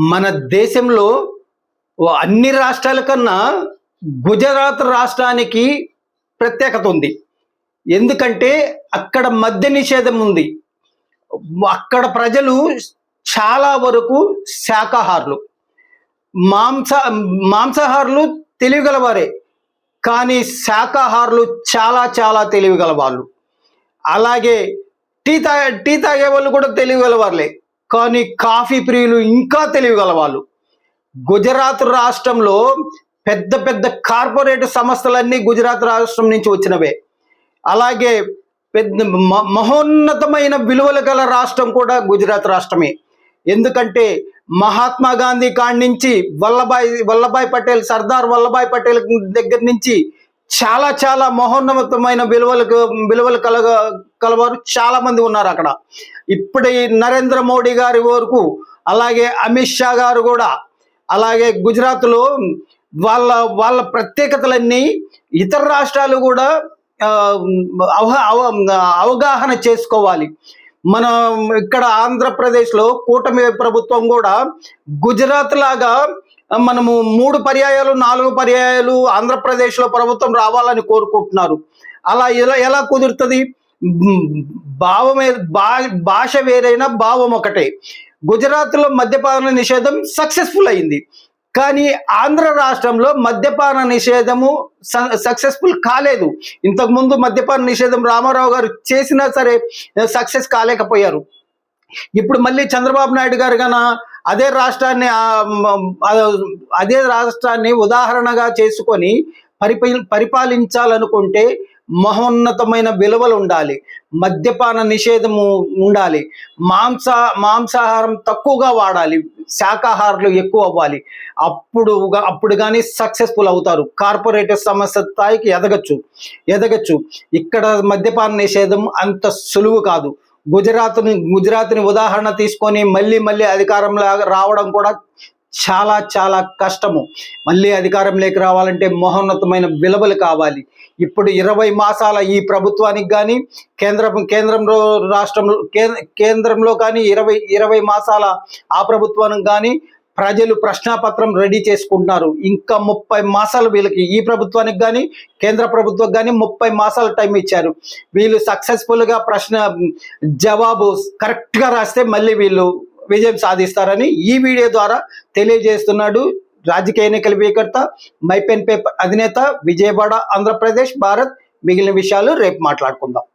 మన దేశంలో అన్ని రాష్ట్రాల కన్నా గుజరాత్ రాష్ట్రానికి ప్రత్యేకత ఉంది. ఎందుకంటే అక్కడ మద్య నిషేధం ఉంది. అక్కడ ప్రజలు చాలా వరకు శాకాహారులు. మాంసాహారులు తెలివిగలవారే, కానీ శాకాహారులు చాలా చాలా తెలివిగల వాళ్ళు. అలాగే టీ తాగే వాళ్ళు కూడా తెలివిగలవారులే, కానీ కాఫీ ప్రియులు ఇంకా తెలివిగల వాళ్ళు. గుజరాత్ రాష్ట్రంలో పెద్ద పెద్ద కార్పొరేట్ సంస్థలన్నీ గుజరాత్ రాష్ట్రం నుంచి వచ్చినవే. అలాగే పెద్ద మహోన్నతమైన విలువలు గల రాష్ట్రం కూడా గుజరాత్ రాష్ట్రమే. ఎందుకంటే మహాత్మా గాంధీ కాడి నుంచి వల్లభాయ్ పటేల్, సర్దార్ వల్లభాయ్ పటేల్ దగ్గర నుంచి చాలా చాలా మహోన్నతమైన విలువలు కలవారు చాలా మంది ఉన్నారు అక్కడ. ఇప్పుడు నరేంద్ర మోడీ గారి వరకు, అలాగే అమిత్ షా గారు కూడా, అలాగే గుజరాత్లో వాళ్ళ ప్రత్యేకతలన్నీ ఇతర రాష్ట్రాలు కూడా అవగాహన చేసుకోవాలి. మన ఇక్కడ ఆంధ్రప్రదేశ్లో కూటమి ప్రభుత్వం కూడా గుజరాత్ లాగా మనము 3 పర్యాయాలు 4 పర్యాయాలు ఆంధ్రప్రదేశ్లో ప్రభుత్వం రావాలని కోరుకుంటున్నారు. అలా ఎలా కుదురుతుంది? భాష వేరైనా భావం ఒకటే. గుజరాత్లో మద్యపాన నిషేధం సక్సెస్ఫుల్ అయింది, కానీ ఆంధ్ర రాష్ట్రంలో మద్యపాన నిషేధము సక్సెస్ఫుల్ కాలేదు. ఇంతకుముందు మద్యపాన నిషేధం రామారావు గారు చేసినా సరే సక్సెస్ కాలేకపోయారు. ఇప్పుడు మళ్ళీ చంద్రబాబు నాయుడు గారు కన్నా అదే రాష్ట్రాన్ని ఉదాహరణగా చేసుకొని పరిపాలించాలనుకుంటే మహోన్నతమైన విలువలు ఉండాలి, మద్యపాన నిషేధము ఉండాలి, మాంసాహారం తక్కువగా వాడాలి, శాకాహారులు ఎక్కువ అవ్వాలి. అప్పుడు కానీ సక్సెస్ఫుల్ అవుతారు. కార్పొరేట్ సంస్థ స్థాయికి ఎదగచ్చు. ఇక్కడ మద్యపాన నిషేధం అంత సులువు కాదు. గుజరాత్ని ఉదాహరణ తీసుకొని మళ్ళీ అధికారంలో రావడం కూడా చాలా చాలా కష్టము. మళ్ళీ అధికారంలోకి రావాలంటే మహోన్నతమైన విలువలు కావాలి. ఇప్పుడు 20 మాసాల ఈ ప్రభుత్వానికి కానీ కేంద్రంలో కానీ 20 మాసాల ఆ ప్రభుత్వానికి కానీ ప్రజలు ప్రశ్నాపత్రం రెడీ చేసుకుంటున్నారు. ఇంకా 30 మాసాలు వీళ్ళకి, ఈ ప్రభుత్వానికి కానీ కేంద్ర ప్రభుత్వం కానీ 30 మాసాల టైం ఇచ్చారు. వీళ్ళు సక్సెస్ఫుల్గా జవాబు కరెక్ట్గా రాస్తే మళ్ళీ వీళ్ళు విజయం సాధిస్తారని ఈ వీడియో ద్వారా తెలియజేస్తున్నాడు రాజకీయ ఎన్నికల వికర్త, మై పెన్ పేపర్ అధినేత, విజయవాడ, ఆంధ్రప్రదేశ్, భారత్. మిగిలిన విషయాలు రేపు మాట్లాడుకుందాం.